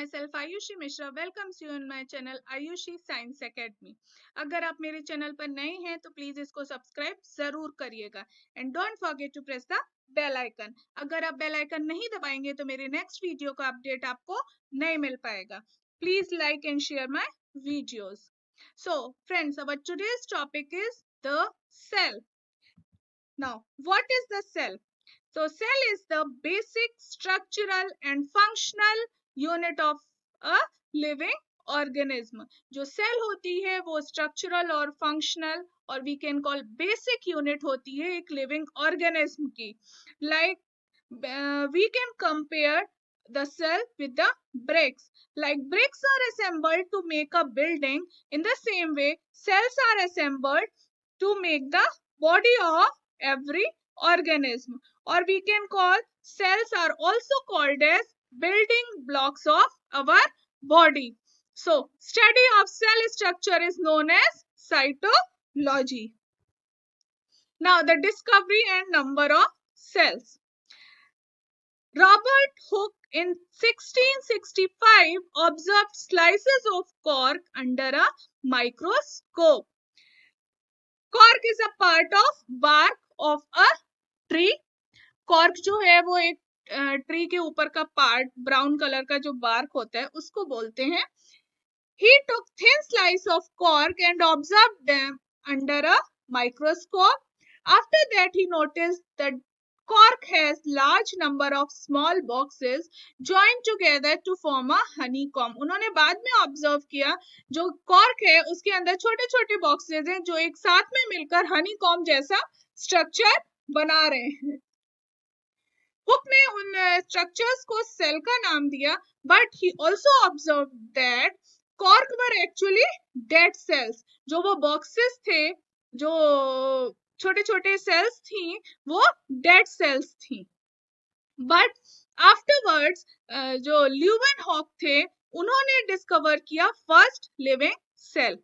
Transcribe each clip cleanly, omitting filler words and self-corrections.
myself Ayushi Mishra welcomes you in my channel Ayushi Science Academy. अगर आप मेरे channel पर नए हैं तो प्लीज इसको सब्सक्राइब जरूर करिएगा and don't forget to press the bell icon. अगर आप बेल आइकन नहीं दबाएंगे तो मेरे नेक्स्ट वीडियो का अपडेट आपको नहीं मिल पाएगा. Please like and share my videos. So friends, our today's topic is the cell. Now, what is the cell? So cell is the basic structural and functional unit of a living organism. जो cell होती है वो structural और functional और we can call basic unit होती है एक living organism की. Like we can compare the cell with the bricks. Like bricks are assembled to make a building. In the same way, cells are assembled to make the body of every organism. Or we can call cells are also called as building blocks of our body. So study of cell structure is known as cytology. Now the discovery and number of cells. Robert Hooke in 1665 observed slices of cork under a microscope. Cork is a part of bark of a tree. Cork जो है वो एक tree के ऊपर का part brown colour का जो bark होता है उसको बोलते हैं. He took thin slice of cork and observed them under a microscope. After that he noticed that cork has large number of small boxes joined together to form a honeycomb. उन्होंने बाद में observe किया जो cork है उसके अंदर छोटे छोटे बॉक्सेस हैं जो एक साथ में मिलकर हनीकॉम्ब जैसा स्ट्रक्चर बना रहे हैं. हुक ने उन स्ट्रक्चर्स को सेल का नाम दिया, but he also observe that cork were actually dead cells. जो वो बॉक्सेस थे, जो छोटे छोटे सेल्स थी, वो डेड सेल्स थी. बट आफ्टरवर्ड्स जो ल्यूवन हॉक थे उन्होंने डिस्कवर किया फर्स्ट लिविंग सेल.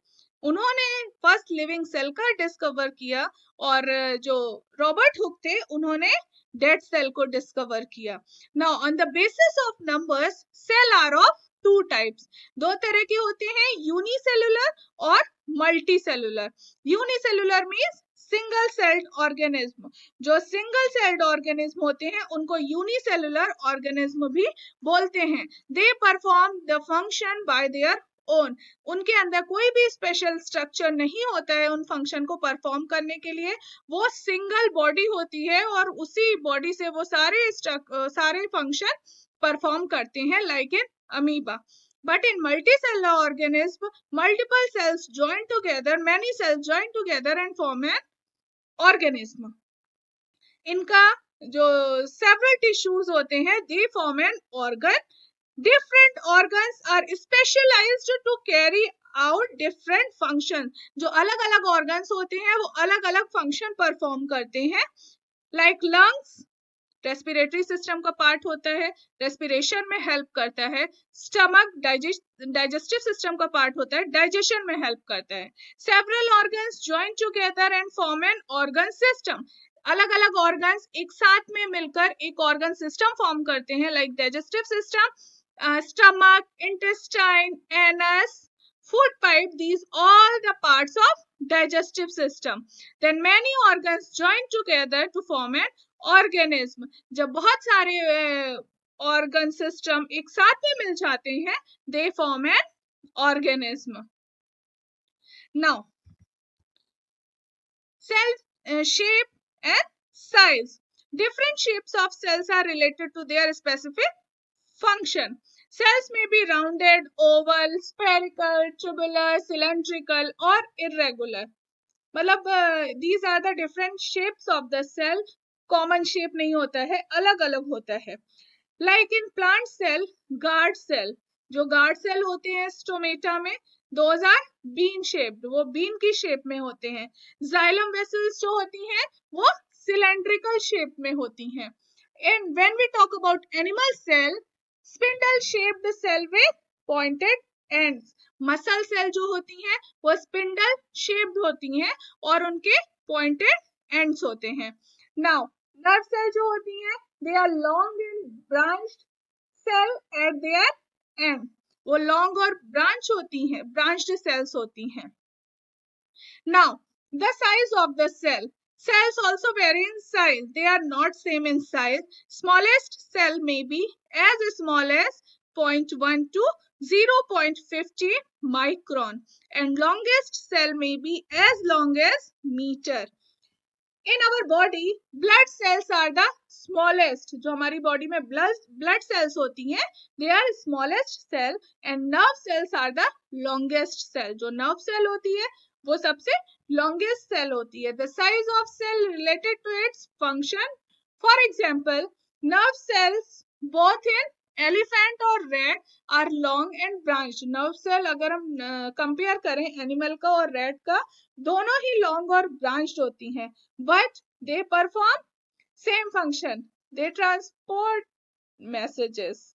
उन्होंने फर्स्ट लिविंग सेल का डिस्कवर किया और जो रॉबर्ट हुक थे उन्होंने डेड सेल को डिस्कवर किया. Now on the basis of numbers cell are of two types. दो तरह के होते हैं, यूनिसेलुलर और multi cellular. Unicellular means single celled organism. जो सिंगल सेल्ड ऑर्गेनिज्म होते हैं उनको यूनिसेलुलर ऑर्गेनिज्म भी बोलते हैं. They perform the function by their own. उनके अंदर कोई भी स्पेशल स्ट्रक्चर नहीं होता है उन फंक्शन को परफॉर्म करने के लिए. वो सिंगल बॉडी होती है और उसी बॉडी से वो सारे फंक्शन परफॉर्म करते हैं, like in amoeba. But in multicellular organism, multiple cells join together, many cells join together and form an organism. इनका जो several tissues होते हैं, they form an organ. Different organs are specialized to carry out different functions. जो अलग अलग organs होते हैं वो अलग अलग function perform करते हैं. Like lungs, रेस्पिरेटरी सिस्टम का पार्ट होता है, रेस्पिरेशन में हेल्प करता है. स्टमक डाइजेस्टिव सिस्टम का पार्ट होता है, डाइजेशन में हेल्प करता है. Several organs join together and form an organ system. अलग अलग ऑर्गन्स एक साथ में मिलकर एक ऑर्गन सिस्टम फॉर्म करते हैं, like digestive system, stomach, intestine, anus, food pipe. These all the parts of digestive system. Then many organs join together to form an organism. जब बहुत सारे organ system एक साथ में मिल जाते हैं, they form an organism. Now, cell shape and size. Different shapes of cells are related to their specific function. Cells may be rounded, oval, spherical, tubular, cylindrical or irregular. मतलब these are the different shapes of the cell. Common shape नहीं होता है, अलग अलग होता है. Like in plant cell, guard cell. जो guard cell होते हैं स्टोमेटा में, those are bean shaped. वो bean की shape में होते हैं. Xylem vessels जो होती हैं वो cylindrical shape में होती हैं. And when we talk about animal cell, spindle shaped cell with pointed ends. Muscle cell जो होती हैं वो स्पिंडल शेप्ड होती हैं और उनके पॉइंटेड एंड्स होते हैं. नाउ नर्व सेल जो होती हैं, they are long and branched cell at their end वो लॉन्ग और ब्रांच होती हैं, ब्रांच्ड सेल्स होती हैं. Now, the size of the cell. Cells also vary in size. They are not same in size. Smallest cell may be as small as 0.1 to 0.50 micron and longest cell may be as long as meter. In our body, blood cells are the smallest. जो हमारी body में blood cells होती हैं, they are smallest cell and nerve cells are the longest cell. जो nerve cell होती है, वो सबसे longest cell होती है. The size of cell related to its function. For example, nerve cells both in elephant और rat are long and branched. Nerve cell अगर हम compare करें animal का और rat का, दोनों ही long और branched होती हैं. But they perform same function. They transport messages.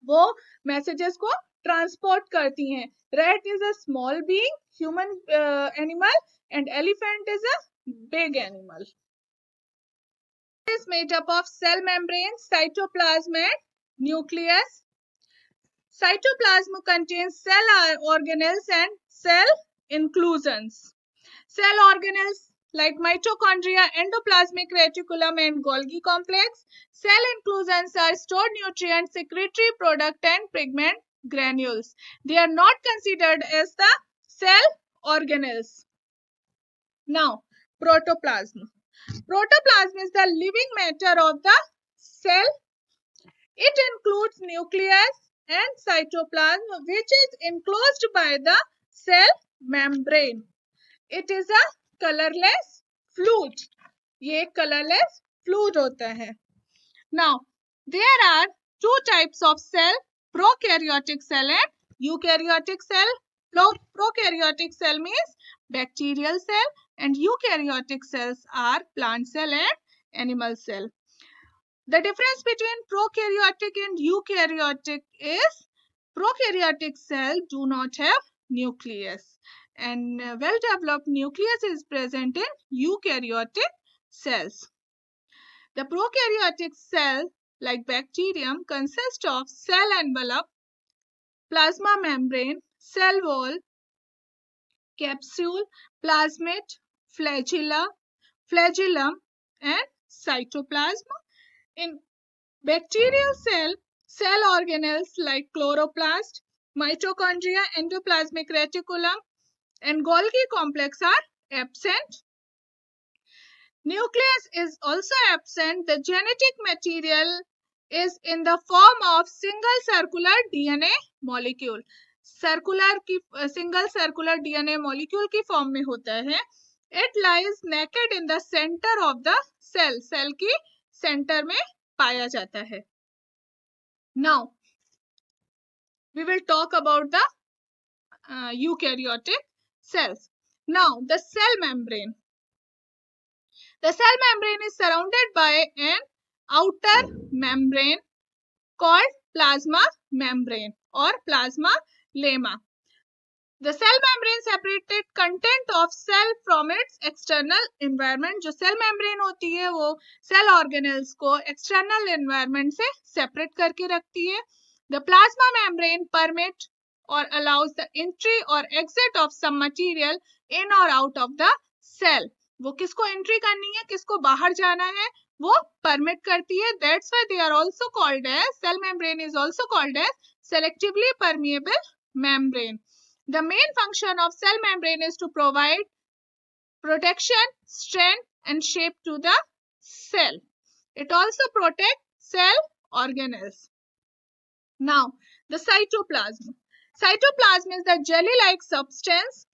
वो messages को transport करती हैं. Rat is a small being, human animal, and elephant is a big animal. It is made up of cell membrane, cytoplasm, and nucleus. Cytoplasm contains cell organelles and cell inclusions. Cell organelles like mitochondria, endoplasmic reticulum, and Golgi complex. Cell inclusions are stored nutrients, secretory product, and pigment granules. They are not considered as the cell organelles. Now, protoplasm. Protoplasm is the living matter of the cell. It includes nucleus and cytoplasm, which is enclosed by the cell membrane. It is a colorless fluid. ये colorless fluid होता है. Now, there are two types of cell, prokaryotic cell and eukaryotic cell. Prokaryotic cell means bacterial cell and eukaryotic cells are plant cell and animal cell. The difference between prokaryotic and eukaryotic is prokaryotic cells do not have nucleus and well-developed nucleus is present in eukaryotic cells. The prokaryotic cell, like bacterium, consists of cell envelope, plasma membrane, cell wall, capsule, plasmid, flagellum, and cytoplasm. In bacterial cell organelles like chloroplast, mitochondria, endoplasmic reticulum, and Golgi complex are absent. Nucleus is also absent. The genetic material is in the form of single circular DNA molecule. Single circular DNA molecule की form में होता है. It lies naked in the center of the cell. Cell की center में पाया जाता है. Now, we will talk about the eukaryotic cells. Now, the cell membrane. The cell membrane is surrounded by an outer membrane called plasma membrane or plasma lemma. The cell membrane separated content of cell from its external environment. जो cell membrane होती है वो cell organelles को external environment से separate करके रखती है. The plasma membrane permit or allows the entry or exit of some material in or out of the cell. वो किसको एंट्री करनी है, किसको बाहर जाना है, वो परमिट करती है. That's why they are also called as, cell membrane is also called as selectively permeable membrane. The main function of cell membrane is to provide protection, strength, and shape to the cell. It also protects cell organelles. Now, the cytoplasm. Cytoplasm is the jelly-like substance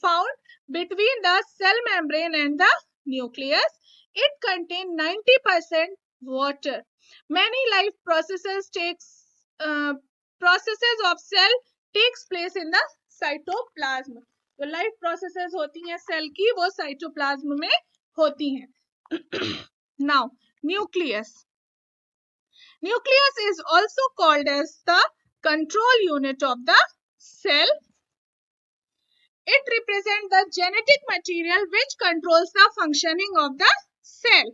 found between the cell membrane and the nucleus. It contains 90% water. Many life processes of cell takes place in the cytoplasm. जो life processes होती हैं cell की वो cytoplasm में होती हैं. Now, nucleus. Nucleus is also called as the control unit of the cell. It represents the genetic material which controls the functioning of the cell.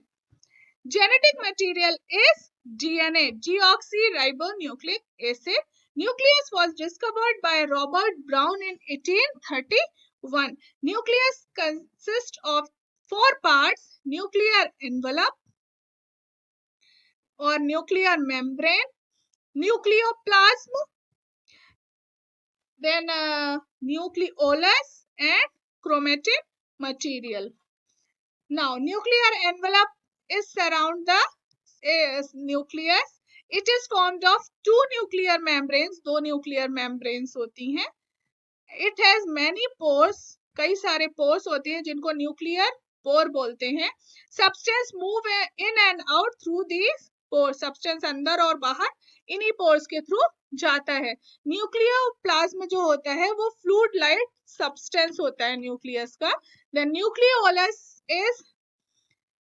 Genetic material is DNA, deoxyribonucleic acid. Nucleus was discovered by Robert Brown in 1831. Nucleus consists of 4 parts: nuclear envelope or nuclear membrane, nucleoplasm, then nucleolus and chromatin material. Now, nuclear envelope is surround the nucleus. It is formed of 2 nuclear membranes. 2 nuclear membranes होती हैं. It has many pores. कई सारे pores होते हैं जिनको nuclear pore बोलते हैं. Substance move in and out through these pores. Substance अंदर और बाहर इन्हीं pores के through जाता है. न्यूक्लियोप्लाज्म जो होता है वो फ्लूइड लाइक सब्सटेंस होता है न्यूक्लियस का. The nucleolus is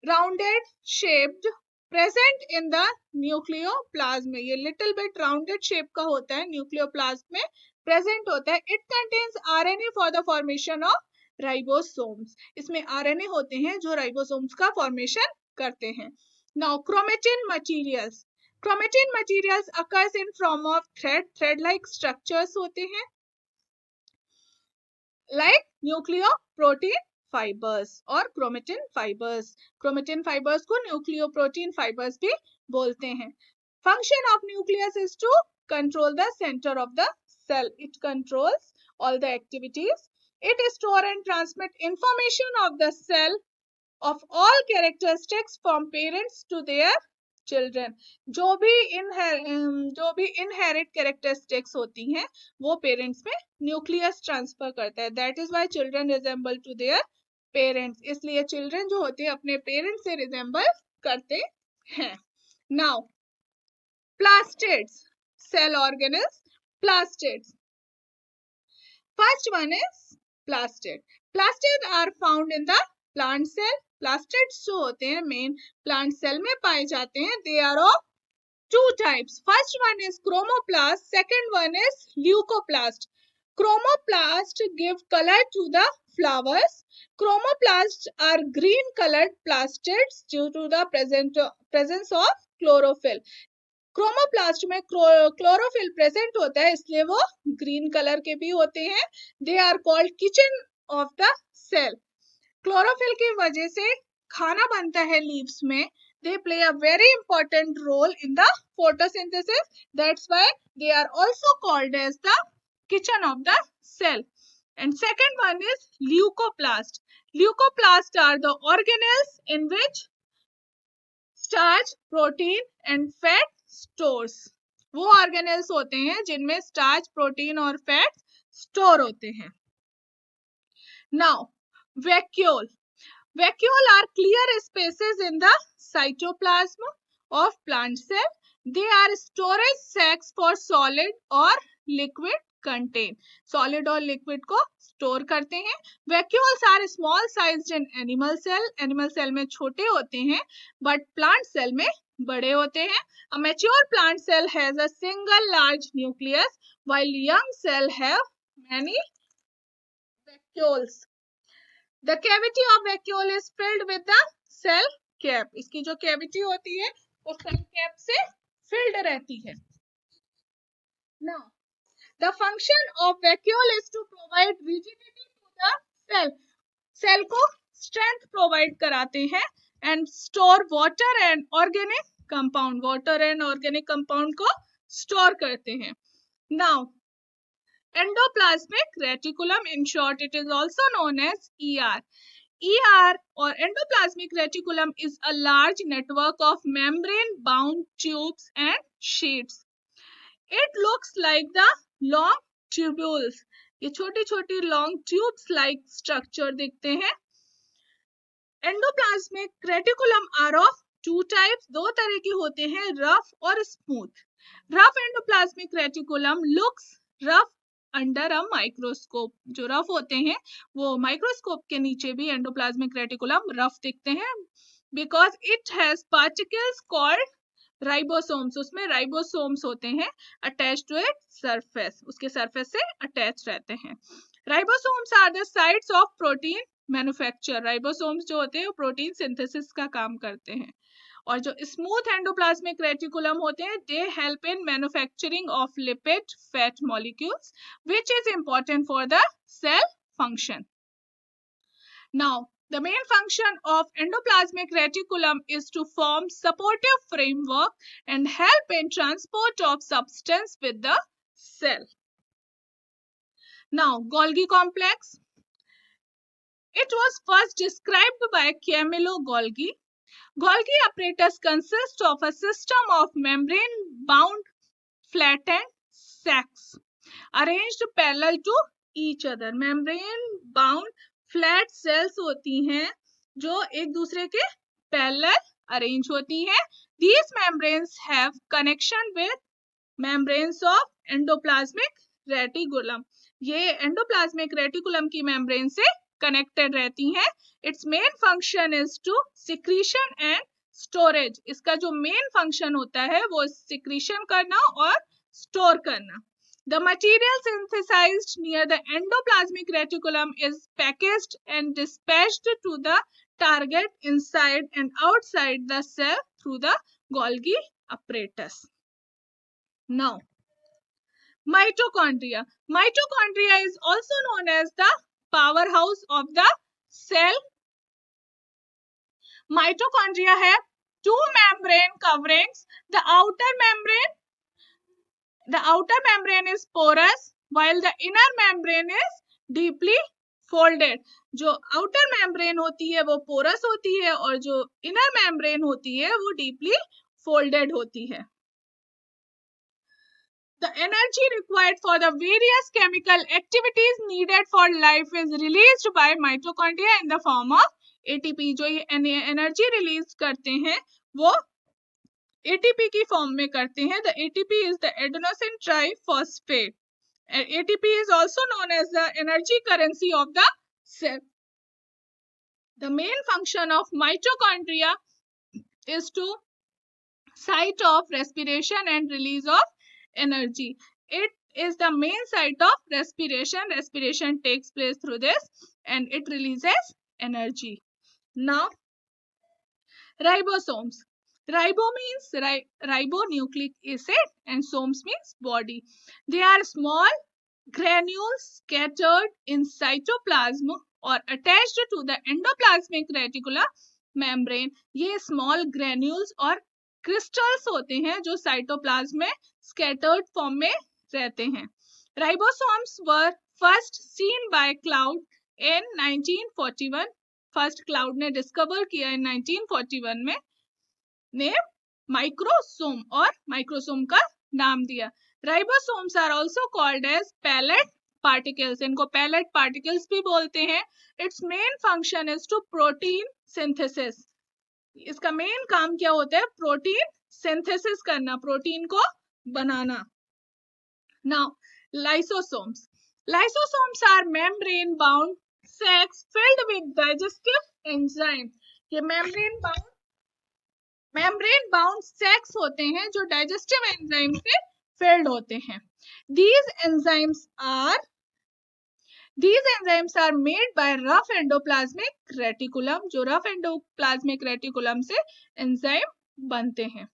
rounded shaped present in the nucleoplasm. ये little bit rounded shape का होता है nucleoplasm में present होता है. It contains RNA for the formation of ribosomes. इसमें RNA होते हैं जो ribosomes का formation करते हैं. Now chromatin materials. Chromatin materials occurs in form of thread like structures होते हैं like nucleoprotein fibers और chromatin fibers. Chromatin fibers को nucleoprotein fibers भी बोलते हैं. Function of nucleus is to control the center of the cell. It controls all the activities. It stores and transmits information of the cell of all characteristics from parents to their children. जो भी inherit characteristics होती हैं वो parents में nucleus transfer करता है. That is why children resemble to their parents. इसलिए children जो होते हैं अपने parents से resemble करते हैं. Now plastids, cell organelles. Plastids. First one is plastid. Plastids are found in the plant cell. Plastids जो होते हैं main plant cell में पाए जाते हैं. They are of 2 types. First one is chromoplast. Second one is leucoplast. Chromoplast give color to the flowers. Chromoplasts are green colored plastids due to the presence of chlorophyll. Chromoplast में chlorophyll present होता है इसलिए वो green colour के भी होते हैं. They are called kitchen of the cell. Chlorophyll की वजह से खाना बनता है लीव्स में. They play a very important role in the photosynthesis. That's why they are also called as the kitchen of the cell. And second one is leucoplast. Leucoplasts are the organelles in which starch, protein and fat stores. वो organelles होते हैं जिनमें starch, protein और fat store होते हैं. Now, vacuole. Vacuole are clear spaces in the cytoplasm of plant cell. They are storage sacs for solid or liquid contain. Solid और liquid को store करते हैं. Vacuoles are small sized in animal cell. Animal cell में छोटे होते हैं but plant cell में बड़े होते हैं. A mature plant cell has a single large nucleus while young cell have many vacuoles. The cavity of vacuole is filled with the cell cap. इसकी जो cavity होती है वो cell cap से filled रहती है. Now, the function of vacuole is to provide rigidity to the cell. Cell को strength provide कराते हैं and store water and organic compound. Water and organic compound को store करते हैं. Now, endoplasmic reticulum, in short it is also known as ER. ER or endoplasmic reticulum is a large network of membrane bound tubes and sheets. It looks like the long tubules. ये छोटी छोटी long tubes like structure दिखते हैं. Endoplasmic reticulum are of 2 types. 2 तरह के होते हैं, rough और smooth. Rough endoplasmic reticulum looks rough under a microscope. जो rough होते हैं वो microscope के नीचे भी endoplasmic reticulum rough दिखते हैं because it has particles called ribosomes. उसमें ribosomes होते हैं attached to its surface. उसके surface से attached रहते हैं. Ribosomes are the sites of protein manufacture. Ribosomes जो होते हैं वो protein synthesis का काम करते हैं और जो स्मूथ एंडोप्लाज्मिक रेटिकुलम होते हैं, they help in manufacturing of lipid fat molecules which is important for the cell function. Now, the main function of endoplasmic reticulum is to form supportive framework and help in transport of substance with the cell. Now, Golgi complex. It was first described by Camillo Golgi. Golgi apparatus consists of a system of membrane-bound flattened sacs arranged parallel to each other. Membrane-bound flat sales होती हैं जो एक दूसरे के parallel arrange होती हैं. These membranes have connection with membranes of endoplasmic reticulum. ये endoplasmic reticulum की मेम्ब्रेन से कनेक्टेड रहती हैं. Its main function is to secretion and storage. इसका जो मेन फंक्शन होता है वो सिक्रीशन करना और स्टोर करना. The material synthesized near the endoplasmic reticulum is packaged and dispatched to the target inside and outside the cell through the Golgi apparatus. Now, mitochondria. Mitochondria is also known as the powerhouse of the cell. Mitochondria have two membrane coverings. The outer membrane is porous while the inner membrane is deeply folded. जो outer membrane होती है वो porous होती है और जो inner membrane होती है वो deeply folded होती है. The energy required for the various chemical activities needed for life is released by mitochondria in the form of ATP. जो ये energy release करते हैं वो ATP की फॉर्म में करते हैं. The ATP is the adenosine triphosphate. ATP is also known as the energy currency of the cell. The main function of mitochondria is to site of respiration and release of energy. It is the main site of respiration. Respiration takes place through this and it releases energy. Now, ribosomes. Ribo means ribonucleic acid and somes means body. They are small granules scattered in cytoplasm or attached to the endoplasmic reticular membrane. ये small granules और crystals होते हैं जो cytoplasm में scattered form में रहते हैं. Ribosomes were first seen by Claude in 1941. First Claude ने discover किया in 1941 में ने माइक्रोसोम और माइक्रोसोम का नाम दिया. Ribosomes are also called as Palade particles. इनको पैलेट पार्टिकल्स भी बोलते हैं. It's main function is to protein synthesis. इसका मेन काम क्या होता है? प्रोटीन सिंथेसिस करना, प्रोटीन को बनाना. Now lysosomes. Lysosomes are membrane bound sacs filled with digestive enzymes. ये मेम्ब्रेन बाउंड सेक्स होते हैं जो डाइजेस्टिव एंजाइम से फिल्ड होते हैं. These enzymes are made by rough endoplasmic reticulum. जो rough endoplasmic reticulum से एंजाइम बनते हैं.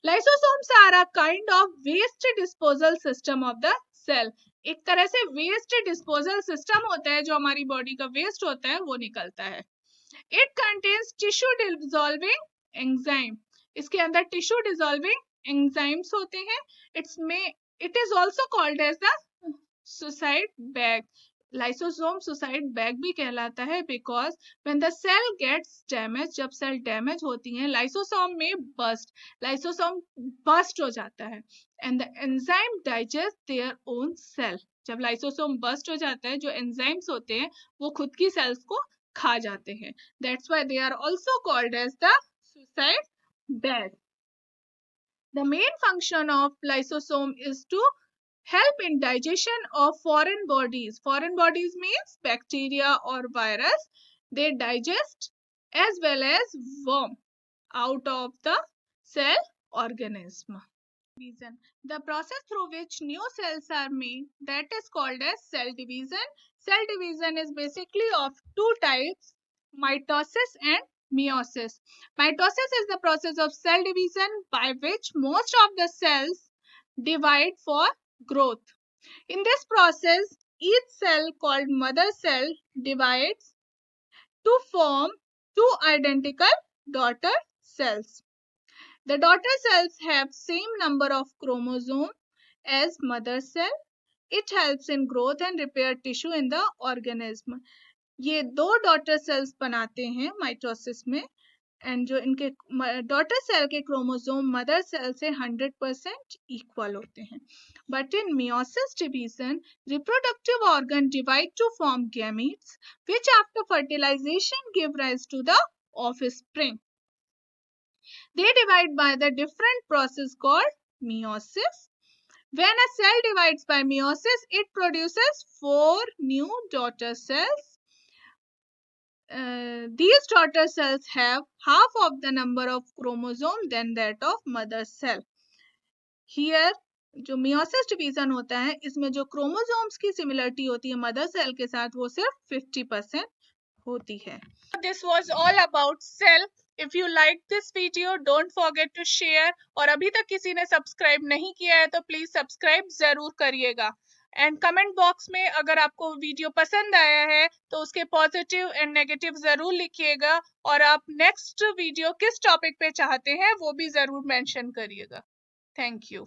Lysosomes are a kind of waste disposal system of the cell. एक तरह से वेस्ट डिस्पोजल सिस्टम होता है. जो हमारी बॉडी का वेस्ट होता है वो निकलता है. It contains tissue dissolving enzyme. इसके अंदर टिश्यू डिसॉल्विंग एंजाइम्स होते हैं. It is also called as the suicide bag. Lysosome suicide bag भी कहलाता है because when the cell gets damaged, जब सेल डैमेज होती हैं लाइसोसोम बस्ट हो जाता है and the enzyme digest their own cell. जब लाइसोसोम बस्ट हो जाता है जो एंजाइम्स होते हैं वो खुद की सेल्स को खा जाते हैं. That's why they are also called as the suicide bag. The main function of lysosome is to help in digestion of foreign bodies. Foreign bodies means bacteria or virus. They digest as well as worm out of the cell organism. Division. The process through which new cells are made, that is called as cell division. Cell division is basically of two types, mitosis and meiosis. Mitosis is the process of cell division by which most of the cells divide for growth. In this process, each cell called mother cell divides to form two identical daughter cells. The daughter cells have same number of chromosomes as mother cell. It helps in growth and repair tissue in the organism. ये दो daughter cells बनाते हैं mitosis में, and जो इनके daughter cell के chromosome mother cell से 100% equal होते हैं. But in meiosis division reproductive organ divide to form gametes which after fertilization give rise to the offspring. They divide by the different process called meiosis. When a cell divides by meiosis, it produces 4 new daughter cells. These daughter cells have half of the number of chromosomes than that of mother cell. Here, जो meiosis division होता है, इसमें जो chromosomes की similarity होती है mother cell के साथ, वो सिर्फ 50% होती है. This was all about cell. If you like this video, don't forget to share. और अभी तक किसी ने सब्सक्राइब नहीं किया है तो प्लीज सब्सक्राइब जरूर करिएगा. एंड कमेंट बॉक्स में अगर आपको वीडियो पसंद आया है तो उसके पॉजिटिव एंड नेगेटिव जरूर लिखिएगा, और आप नेक्स्ट वीडियो किस टॉपिक पे चाहते हैं वो भी जरूर मेंशन करिएगा. Thank you.